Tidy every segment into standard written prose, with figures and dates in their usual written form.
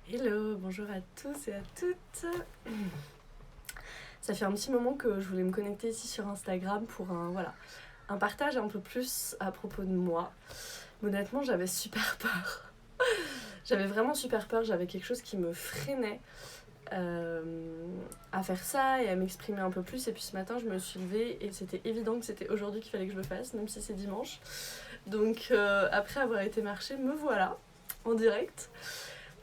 Hello, bonjour à tous et à toutes. Ça fait un petit moment que je voulais me connecter ici sur Instagram pour un partage un peu plus à propos de moi. Honnêtement, j'avais super peur. J'avais vraiment super peur, j'avais quelque chose qui me freinait à faire ça et à m'exprimer un peu plus. Et puis ce matin, je me suis levée et c'était évident que c'était aujourd'hui qu'il fallait que je le fasse, même si c'est dimanche. Donc après avoir été marcher, me voilà en direct.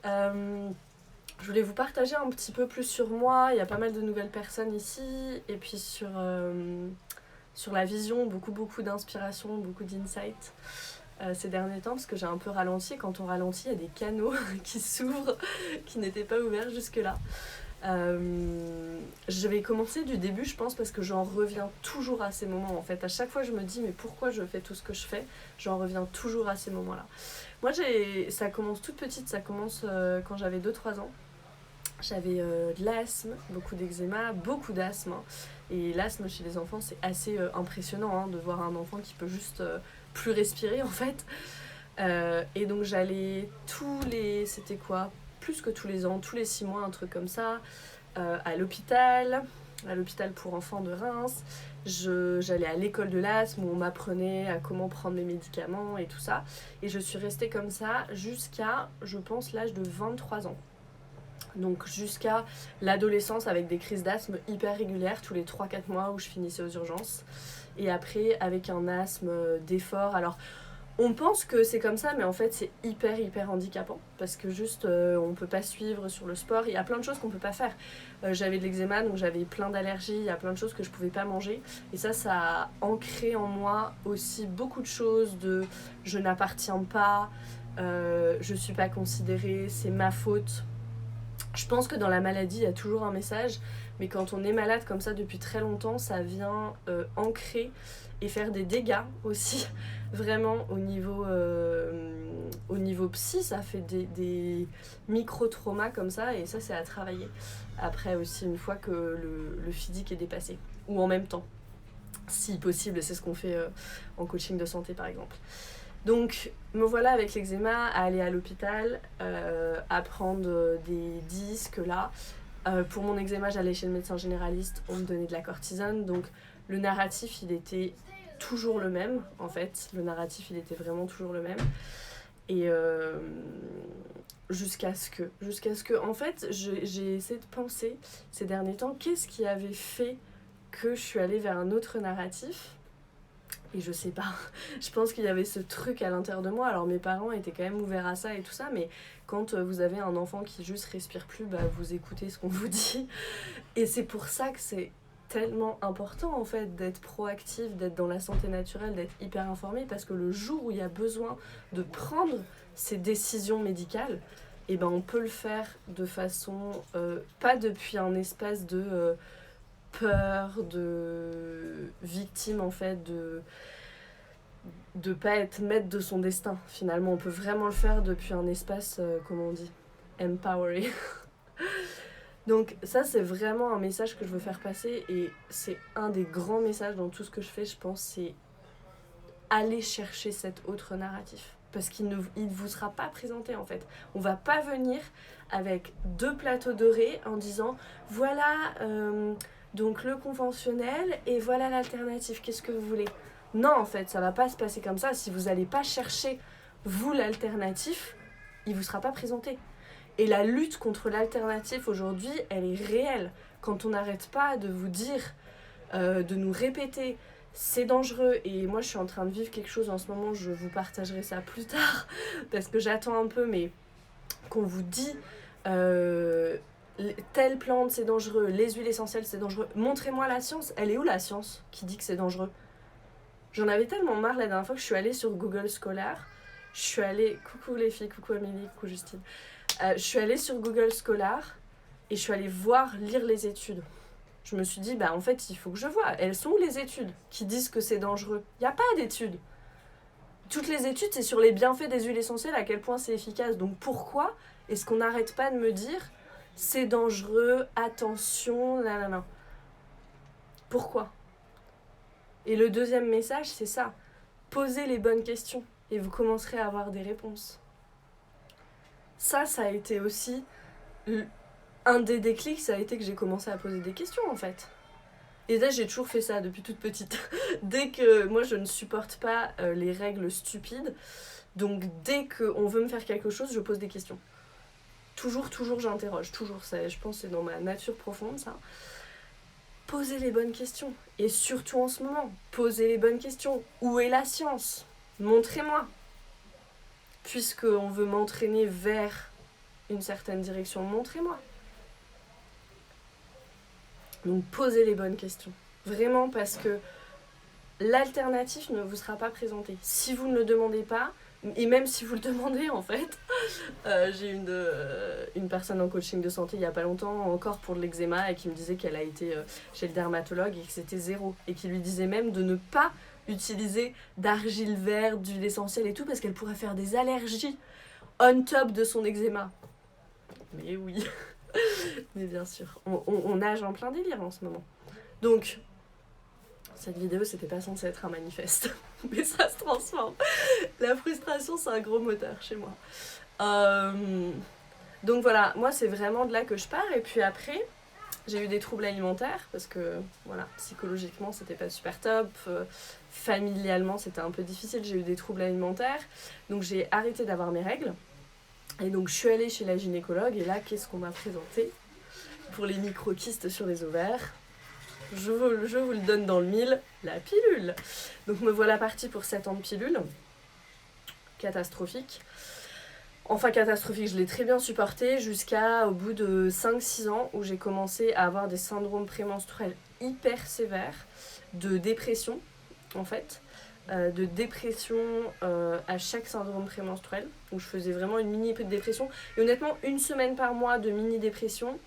Je voulais vous partager un petit peu plus sur moi. Il y a pas mal de nouvelles personnes ici. Et puis sur la vision, beaucoup d'inspiration, beaucoup d'insight ces derniers temps. Parce que j'ai un peu ralenti. Quand on ralentit, il y a des canaux qui s'ouvrent, qui n'étaient pas ouverts jusque-là. Je vais commencer du début, je pense, parce que j'en reviens toujours à ces moments. En fait, à chaque fois, je me dis, mais pourquoi je fais tout ce que je fais ? J'en reviens toujours à ces moments-là. Moi, ça commence toute petite. Ça commence quand j'avais 2-3 ans. J'avais de l'asthme, beaucoup d'eczéma, beaucoup d'asthme. Et l'asthme chez les enfants, c'est assez impressionnant de voir un enfant qui peut juste plus respirer en fait. Et donc j'allais c'était quoi ? Plus que tous les ans, tous les 6 mois, un truc comme ça, à l'hôpital pour enfants de Reims. J'allais à l'école de l'asthme où on m'apprenait à comment prendre mes médicaments et tout ça. Et je suis restée comme ça jusqu'à, je pense, l'âge de 23 ans. Donc jusqu'à l'adolescence avec des crises d'asthme hyper régulières tous les 3-4 mois où je finissais aux urgences. Et après avec un asthme d'effort. Alors on pense que c'est comme ça mais en fait c'est hyper handicapant parce que juste on peut pas suivre sur le sport. Il y a plein de choses qu'on peut pas faire. J'avais de l'eczéma donc j'avais plein d'allergies. Il y a plein de choses que je pouvais pas manger. Et ça a ancré en moi aussi beaucoup de choses de je n'appartiens pas, je suis pas considérée, c'est ma faute. Je pense que dans la maladie, il y a toujours un message, mais quand on est malade comme ça depuis très longtemps, ça vient ancrer et faire des dégâts aussi, vraiment au niveau psy, ça fait des micro-traumas comme ça, et ça c'est à travailler. Après aussi, une fois que le physique est dépassé, ou en même temps, si possible, c'est ce qu'on fait en coaching de santé par exemple. Donc, me voilà avec l'eczéma à aller à l'hôpital, à prendre des disques là. Pour mon eczéma, j'allais chez le médecin généraliste, on me donnait de la cortisone. Donc, le narratif, il était toujours le même, en fait. Le narratif, il était vraiment toujours le même. Et jusqu'à ce que, en fait, j'ai essayé de penser ces derniers temps, qu'est-ce qui avait fait que je suis allée vers un autre narratif ? Et je sais pas, je pense qu'il y avait ce truc à l'intérieur de moi. Alors mes parents étaient quand même ouverts à ça et tout ça, mais quand vous avez un enfant qui juste respire plus, bah vous écoutez ce qu'on vous dit. Et c'est pour ça que c'est tellement important en fait d'être proactif, d'être dans la santé naturelle, d'être hyper informé, parce que le jour où il y a besoin de prendre ces décisions médicales, et ben on peut le faire de façon, pas depuis un espace de peur, de victime en fait, de pas être maître de son destin. Finalement, on peut vraiment le faire depuis un espace, comment on dit, empowered. Donc ça, c'est vraiment un message que je veux faire passer et c'est un des grands messages dans tout ce que je fais, je pense, c'est aller chercher cet autre narratif. Parce qu'il ne vous sera pas présenté en fait. On va pas venir avec 2 plateaux dorés en disant voilà donc le conventionnel et voilà l'alternative, qu'est-ce que vous voulez ? Non en fait, ça va pas se passer comme ça. Si vous allez pas chercher vous l'alternative, il vous sera pas présenté. Et la lutte contre l'alternative aujourd'hui, elle est réelle. Quand on n'arrête pas de vous dire, de nous répéter c'est dangereux, et moi je suis en train de vivre quelque chose en ce moment, je vous partagerai ça plus tard parce que j'attends un peu, mais qu'on vous dit telle plante c'est dangereux, les huiles essentielles c'est dangereux, montrez-moi la science. Elle est où la science qui dit que c'est dangereux ? J'en avais tellement marre la dernière fois que je suis allée sur Google Scholar. Je suis allée, coucou les filles, coucou Amélie, coucou Justine, je suis allée sur Google Scholar et je suis allée lire les études. Je me suis dit, bah en fait, il faut que je vois. Elles sont où les études qui disent que c'est dangereux ? Il n'y a pas d'études. Toutes les études, c'est sur les bienfaits des huiles essentielles, à quel point c'est efficace. Donc pourquoi est-ce qu'on n'arrête pas de me dire c'est dangereux, attention, nanana ? Pourquoi ? Et le deuxième message, c'est ça. Posez les bonnes questions et vous commencerez à avoir des réponses. ça a été aussi un des déclics, ça a été que j'ai commencé à poser des questions en fait. Et là, j'ai toujours fait ça depuis toute petite. Dès que moi, je ne supporte pas les règles stupides, donc dès qu'on veut me faire quelque chose, je pose des questions. Toujours, j'interroge. Toujours, ça, je pense que c'est dans ma nature profonde, ça. Posez les bonnes questions. Et surtout en ce moment, posez les bonnes questions. Où est la science ? Montrez-moi. Puisqu'on veut m'entraîner vers une certaine direction, montrez-moi. Donc posez les bonnes questions. Vraiment, parce que l'alternative ne vous sera pas présentée. Si vous ne le demandez pas, et même si vous le demandez en fait, j'ai une personne en coaching de santé il n'y a pas longtemps encore pour de l'eczéma et qui me disait qu'elle a été chez le dermatologue et que c'était 0. Et qui lui disait même de ne pas utiliser d'argile verte, d'huile essentielle et tout parce qu'elle pourrait faire des allergies on top de son eczéma. Mais oui, mais bien sûr, on nage en plein délire en ce moment. Donc, cette vidéo, c'était pas censé être un manifeste, mais ça se transforme. La frustration, c'est un gros moteur chez moi. Donc voilà, moi, c'est vraiment de là que je pars. Et puis après, j'ai eu des troubles alimentaires parce que, voilà, psychologiquement, c'était pas super top. Familialement, c'était un peu difficile. J'ai eu des troubles alimentaires. Donc j'ai arrêté d'avoir mes règles. Et donc je suis allée chez la gynécologue. Et là, qu'est-ce qu'on m'a présenté pour les micro-kystes sur les ovaires ? Je vous le donne dans le mille, la pilule. Donc me voilà partie pour 7 ans de pilule. Catastrophique. Enfin catastrophique, je l'ai très bien supporté jusqu'à au bout de 5-6 ans où j'ai commencé à avoir des syndromes prémenstruels hyper sévères, de dépression en fait. De dépression à chaque syndrome prémenstruel, où je faisais vraiment une mini-dépression. Et honnêtement, 1 semaine par mois de mini-dépression,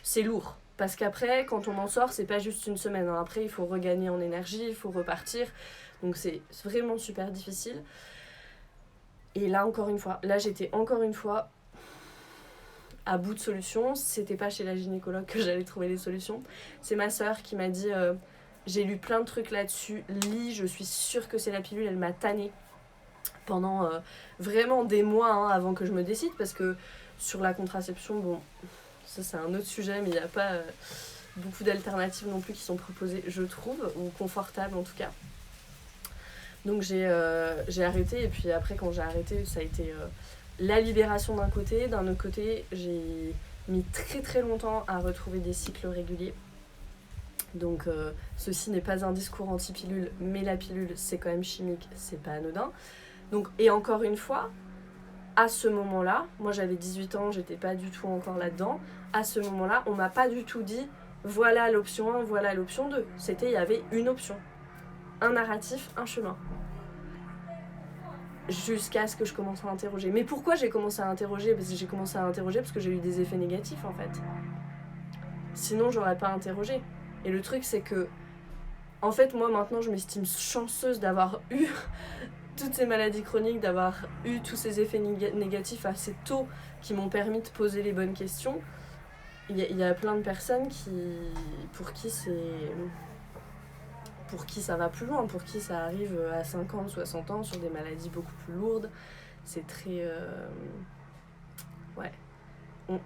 c'est lourd. Parce qu'après, quand on en sort, c'est pas juste 1 semaine. Hein. Après, il faut regagner en énergie, il faut repartir. Donc c'est vraiment super difficile. Et là, encore une fois, j'étais encore une fois à bout de solutions. C'était pas chez la gynécologue que j'allais trouver les solutions. C'est ma sœur qui m'a dit j'ai lu plein de trucs là-dessus. Lis, je suis sûre que c'est la pilule. Elle m'a tannée pendant vraiment des mois hein, avant que je me décide. Parce que sur la contraception, bon... Ça, c'est un autre sujet, mais il n'y a pas beaucoup d'alternatives non plus qui sont proposées, je trouve, ou confortables en tout cas. Donc j'ai arrêté, et puis après, quand j'ai arrêté, ça a été la libération d'un côté. D'un autre côté, j'ai mis très très longtemps à retrouver des cycles réguliers. Donc ceci n'est pas un discours anti-pilule, mais la pilule, c'est quand même chimique, c'est pas anodin. Donc, et encore une fois, à ce moment-là, moi j'avais 18 ans, j'étais pas du tout encore là-dedans. À ce moment-là, on m'a pas du tout dit voilà l'option 1, voilà l'option 2. Il y avait une option. Un narratif, un chemin. Jusqu'à ce que je commence à interroger. Mais pourquoi j'ai commencé à interroger ? Parce que j'ai eu des effets négatifs en fait. Sinon, j'aurais pas interrogé. Et le truc, c'est que, en fait, moi maintenant, je m'estime chanceuse d'avoir eu toutes ces maladies chroniques, d'avoir eu tous ces effets négatifs assez tôt qui m'ont permis de poser les bonnes questions. Il y a plein de personnes pour qui ça va plus loin, pour qui ça arrive à 50, 60 ans sur des maladies beaucoup plus lourdes. C'est très... Ouais.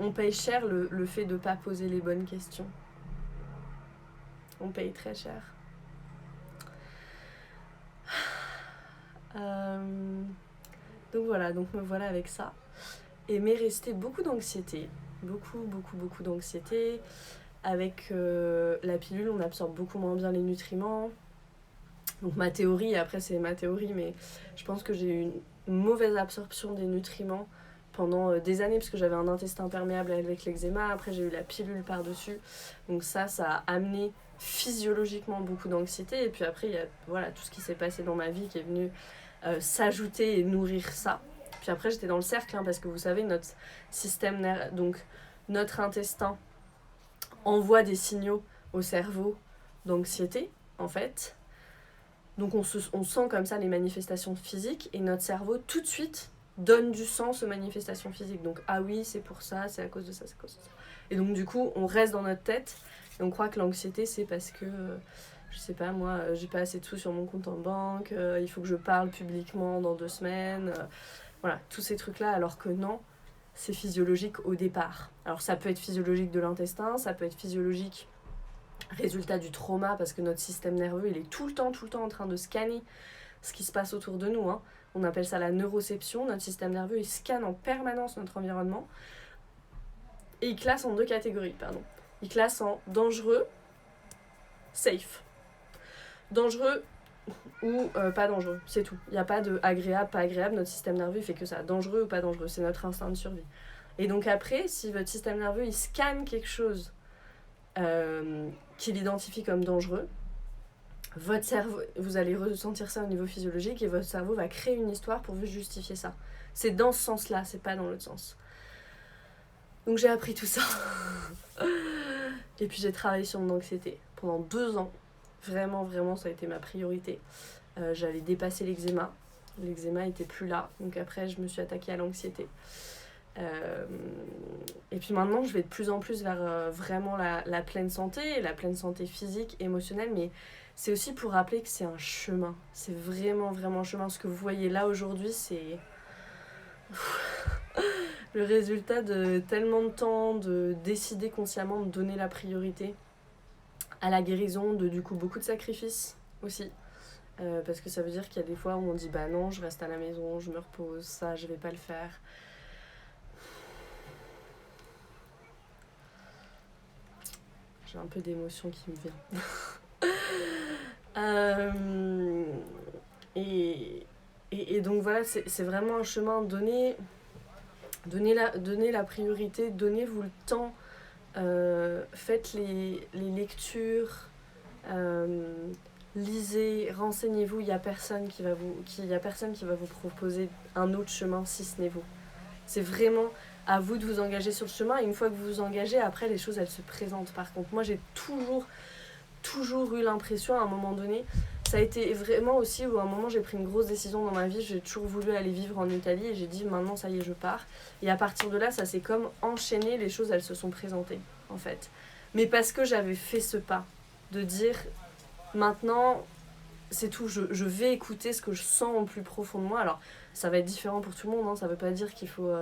On paye cher le fait de ne pas poser les bonnes questions. On paye très cher. Donc voilà, donc me voilà avec ça. Et m'est resté beaucoup d'anxiété. Beaucoup d'anxiété. Avec la pilule, on absorbe beaucoup moins bien les nutriments. Donc ma théorie, après c'est ma théorie, mais je pense que j'ai eu une mauvaise absorption des nutriments pendant des années, parce que j'avais un intestin perméable avec l'eczéma. Après j'ai eu la pilule par-dessus. Donc ça a amené physiologiquement beaucoup d'anxiété. Et puis après, il y a tout ce qui s'est passé dans ma vie qui est venu s'ajouter et nourrir ça. Puis après, j'étais dans le cercle, hein, parce que vous savez, notre système nerveux, donc notre intestin envoie des signaux au cerveau d'anxiété, en fait. Donc on sent comme ça les manifestations physiques, et notre cerveau, tout de suite, donne du sens aux manifestations physiques. Donc, ah oui, c'est pour ça, c'est à cause de ça, c'est à cause de ça. Et donc, du coup, on reste dans notre tête, et on croit que l'anxiété, c'est parce que... je sais pas, moi, j'ai pas assez de sous sur mon compte en banque, il faut que je parle publiquement dans 2 semaines, voilà, tous ces trucs-là, alors que non, c'est physiologique au départ. Alors ça peut être physiologique de l'intestin, ça peut être physiologique résultat du trauma, parce que notre système nerveux, il est tout le temps en train de scanner ce qui se passe autour de nous. On appelle ça la neuroception. Notre système nerveux, il scanne en permanence notre environnement. Et il classe en 2 catégories, Il classe en dangereux, safe. Dangereux ou pas dangereux, c'est tout. Il n'y a pas de agréable, pas agréable, notre système nerveux il fait que ça. Dangereux ou pas dangereux, c'est notre instinct de survie. Et donc après, si votre système nerveux il scanne quelque chose qu'il identifie comme dangereux, votre cerveau, vous allez ressentir ça au niveau physiologique et votre cerveau va créer une histoire pour vous justifier ça. C'est dans ce sens-là, c'est pas dans l'autre sens. Donc j'ai appris tout ça. Et puis j'ai travaillé sur mon anxiété pendant 2 ans. Vraiment, ça a été ma priorité. J'avais dépassé l'eczéma. L'eczéma était plus là. Donc après, je me suis attaquée à l'anxiété. Et puis maintenant, je vais de plus en plus vers vraiment la pleine santé, la pleine santé physique, émotionnelle. Mais c'est aussi pour rappeler que c'est un chemin. C'est vraiment un chemin. Ce que vous voyez là aujourd'hui, c'est le résultat de tellement de temps, de décider consciemment de donner la priorité à la guérison, de du coup beaucoup de sacrifices aussi. Parce que ça veut dire qu'il y a des fois où on dit bah non, je reste à la maison, je me repose, ça je vais pas le faire. J'ai un peu d'émotion qui me vient. Et donc voilà, c'est vraiment un chemin. Donnez la priorité, donnez-vous le temps. Faites les lectures, lisez, renseignez-vous. Il y a personne qui va vous proposer un autre chemin si ce n'est vous. C'est vraiment à vous de vous engager sur le chemin, et une fois que vous vous engagez, après les choses elles se présentent. Par contre, moi j'ai toujours eu l'impression à un moment donné, ça a été vraiment aussi où à un moment j'ai pris une grosse décision dans ma vie, j'ai toujours voulu aller vivre en Italie et j'ai dit maintenant ça y est je pars, et à partir de là ça s'est comme enchaîné, les choses elles se sont présentées en fait, mais parce que j'avais fait ce pas de dire maintenant c'est tout, je vais écouter ce que je sens au plus profond de moi. Alors ça va être différent pour tout le monde, ça veut pas dire qu'il faut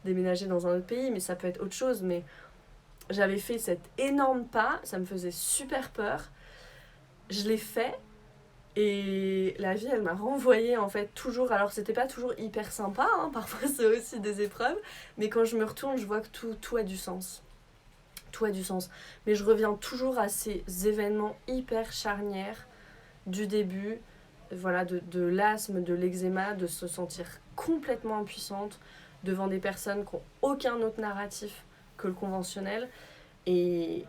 déménager dans un autre pays, mais ça peut être autre chose. Mais j'avais fait cet énorme pas, ça me faisait super peur, je l'ai fait, et la vie elle m'a renvoyée en fait toujours. Alors c'était pas toujours hyper sympa, parfois c'est aussi des épreuves, mais quand je me retourne je vois que tout a du sens. Tout a du sens, mais je reviens toujours à ces événements hyper charnières du début, voilà, de l'asthme, de l'eczéma, de se sentir complètement impuissante devant des personnes qui n'ont aucun autre narratif que le conventionnel, et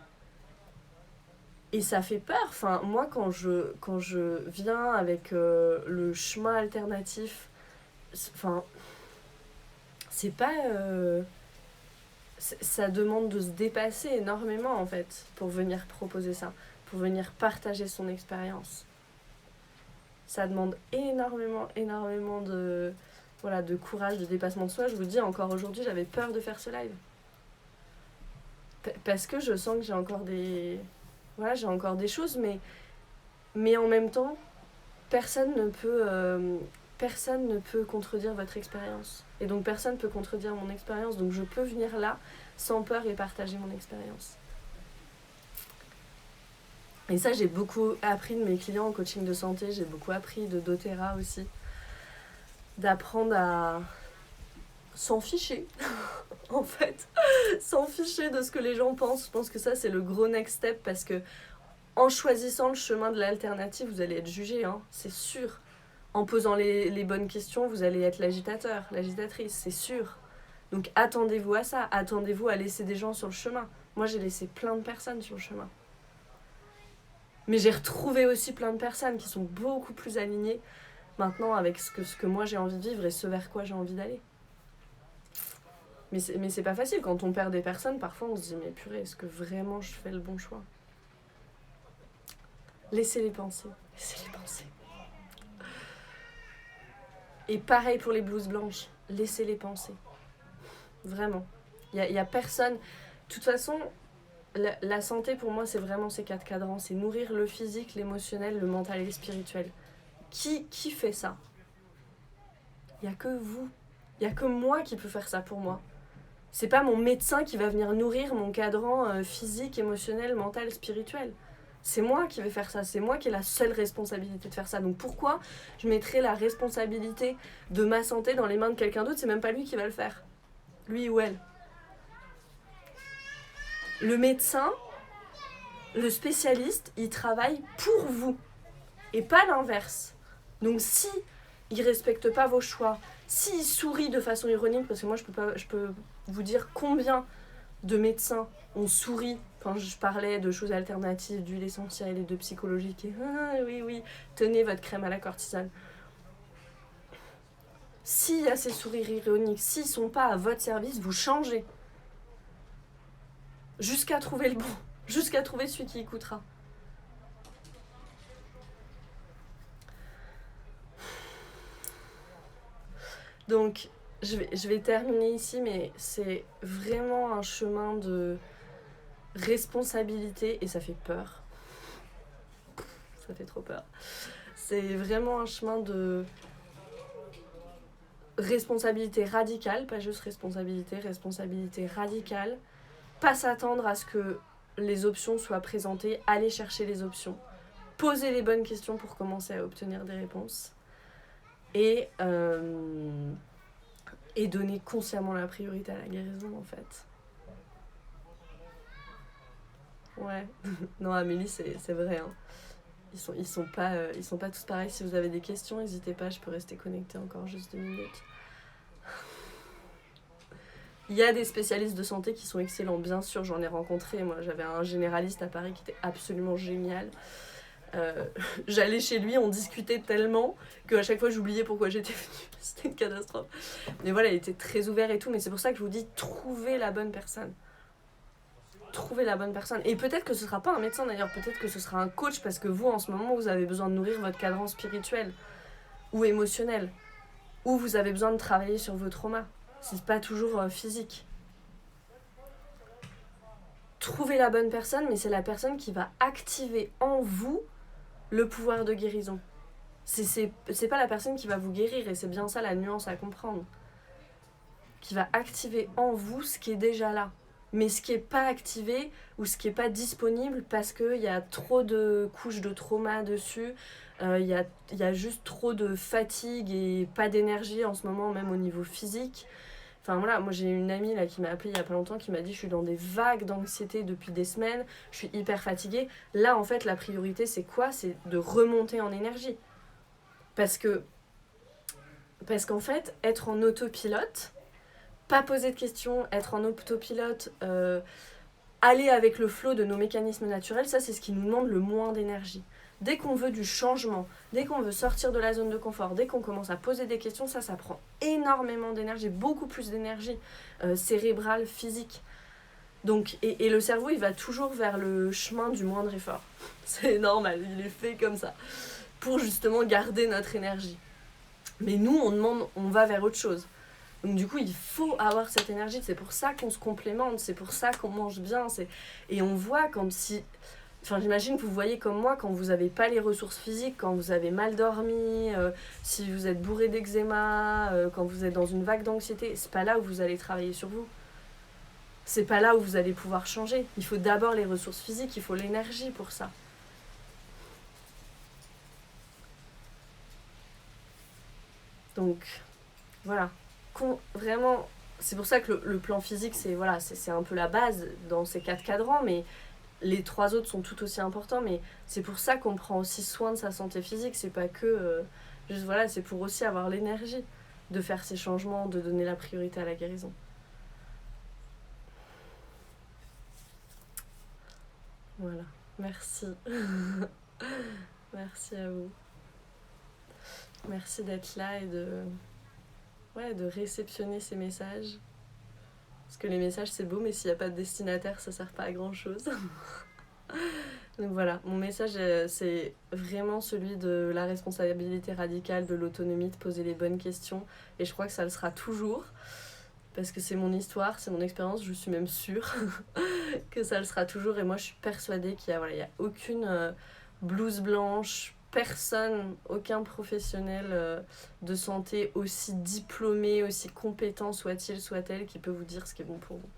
ça fait peur. Enfin, moi quand je viens avec le chemin alternatif, enfin c'est pas ça demande de se dépasser énormément en fait pour venir proposer ça, pour venir partager son expérience. Ça demande énormément de courage, de dépassement de soi. Je vous dis, encore aujourd'hui, j'avais peur de faire ce live. Parce que je sens que j'ai encore des choses, mais en même temps, personne ne peut contredire votre expérience. Et donc, personne ne peut contredire mon expérience. Donc, je peux venir là, sans peur, et partager mon expérience. Et ça, j'ai beaucoup appris de mes clients en coaching de santé, j'ai beaucoup appris de doTERRA aussi, d'apprendre à s'en ficher, en fait, s'en ficher de ce que les gens pensent. Je pense que ça, c'est le gros next step, parce que en choisissant le chemin de l'alternative, vous allez être jugé, c'est sûr. En posant les bonnes questions, vous allez être l'agitateur, l'agitatrice, c'est sûr. Donc attendez-vous à ça, attendez-vous à laisser des gens sur le chemin. Moi, j'ai laissé plein de personnes sur le chemin. Mais j'ai retrouvé aussi plein de personnes qui sont beaucoup plus alignées maintenant avec ce que moi j'ai envie de vivre et ce vers quoi j'ai envie d'aller. Mais c'est pas facile. Quand on perd des personnes, parfois on se dit mais purée, est-ce que vraiment je fais le bon choix ? Laissez-les penser. Et pareil pour les blouses blanches. Laissez-les penser. Vraiment. Il y a personne... De toute façon... La santé pour moi c'est vraiment ces 4 cadrans, c'est nourrir le physique, l'émotionnel, le mental et le spirituel. Qui fait ça ? Il n'y a que vous, il n'y a que moi qui peut faire ça pour moi. C'est pas mon médecin qui va venir nourrir mon cadran physique, émotionnel, mental, spirituel. C'est moi qui vais faire ça, c'est moi qui ai la seule responsabilité de faire ça. Donc pourquoi je mettrais la responsabilité de ma santé dans les mains de quelqu'un d'autre? C'est même pas lui qui va le faire. Lui ou elle. Le médecin, le spécialiste, il travaille pour vous et pas l'inverse. Donc si il respecte pas vos choix, s'il sourit de façon ironique, parce que moi je peux vous dire combien de médecins ont souri quand je parlais de choses alternatives, d'huile essentielle et de psychologique. Et oui, tenez votre crème à la cortisone. S'il y a ces sourires ironiques, s'ils sont pas à votre service, vous changez. Jusqu'à trouver le bon, jusqu'à trouver celui qui écoutera. Donc, je vais terminer ici, mais c'est vraiment un chemin de responsabilité et ça fait peur. Ça fait trop peur. C'est vraiment un chemin de responsabilité radicale, pas juste responsabilité radicale. Pas s'attendre à ce que les options soient présentées, aller chercher les options, poser les bonnes questions pour commencer à obtenir des réponses et donner consciemment la priorité à la guérison en fait. Ouais, non Amélie c'est vrai, hein. Ils sont pas tous pareils. Si vous avez des questions, n'hésitez pas, je peux rester connectée encore juste 2 minutes. Il y a des spécialistes de santé qui sont excellents, bien sûr, j'en ai rencontré. Moi, j'avais un généraliste à Paris qui était absolument génial. J'allais chez lui, on discutait tellement qu'à chaque fois, j'oubliais pourquoi j'étais venue. C'était une catastrophe. Mais voilà, il était très ouvert et tout. Mais c'est pour ça que je vous dis, trouvez la bonne personne. Trouvez la bonne personne. Et peut-être que ce sera pas un médecin d'ailleurs, peut-être que ce sera un coach parce que vous, en ce moment, vous avez besoin de nourrir votre cadran spirituel ou émotionnel. Ou vous avez besoin de travailler sur vos traumas. C'est pas toujours physique. Trouvez la bonne personne, mais c'est la personne qui va activer en vous le pouvoir de guérison. C'est pas la personne qui va vous guérir, et c'est bien ça la nuance à comprendre. Qui va activer en vous ce qui est déjà là. Mais ce qui n'est pas activé ou ce qui n'est pas disponible parce qu'il y a trop de couches de trauma dessus, il y a juste trop de fatigue et pas d'énergie en ce moment, même au niveau physique. Enfin voilà, moi j'ai une amie là, qui m'a appelée il y a pas longtemps qui m'a dit je suis dans des vagues d'anxiété depuis des semaines, je suis hyper fatiguée. Là en fait la priorité c'est quoi? C'est de remonter en énergie. Parce qu'en fait être en autopilote, pas poser de questions, être en autopilote, aller avec le flow de nos mécanismes naturels, ça c'est ce qui nous demande le moins d'énergie. Dès qu'on veut du changement, dès qu'on veut sortir de la zone de confort, dès qu'on commence à poser des questions, ça prend énormément d'énergie, beaucoup plus d'énergie cérébrale, physique. Donc, et le cerveau, il va toujours vers le chemin du moindre effort. C'est normal, il est fait comme ça, pour justement garder notre énergie. Mais nous, on va vers autre chose. Donc du coup, il faut avoir cette énergie. C'est pour ça qu'on se complémente, c'est pour ça qu'on mange bien. Et on voit quand si... Enfin, j'imagine que vous voyez comme moi, quand vous n'avez pas les ressources physiques, quand vous avez mal dormi, si vous êtes bourré d'eczéma, quand vous êtes dans une vague d'anxiété, c'est pas là où vous allez travailler sur vous. C'est pas là où vous allez pouvoir changer. Il faut d'abord les ressources physiques, il faut l'énergie pour ça. Donc, voilà. Vraiment, c'est pour ça que le plan physique, c'est un peu la base dans ces 4 cadrans, mais les 3 autres sont tout aussi importants, mais c'est pour ça qu'on prend aussi soin de sa santé physique. C'est pas que juste voilà, c'est pour aussi avoir l'énergie de faire ces changements, de donner la priorité à la guérison. Voilà, merci. Merci à vous. Merci d'être là et de réceptionner ces messages. Parce que les messages c'est beau, mais s'il n'y a pas de destinataire, ça sert pas à grand chose. Donc voilà, mon message c'est vraiment celui de la responsabilité radicale, de l'autonomie, de poser les bonnes questions. Et je crois que ça le sera toujours. Parce que c'est mon histoire, c'est mon expérience, je suis même sûre que ça le sera toujours. Et moi je suis persuadée qu'il y a aucune blouse blanche, personne, aucun professionnel de santé, aussi diplômé, aussi compétent soit-elle, qui peut vous dire ce qui est bon pour vous.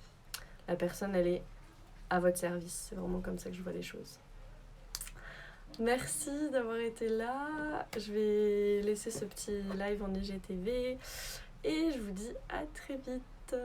La personne, elle est à votre service. C'est vraiment comme ça que je vois les choses. Merci d'avoir été là. Je vais laisser ce petit live en IGTV et je vous dis à très vite.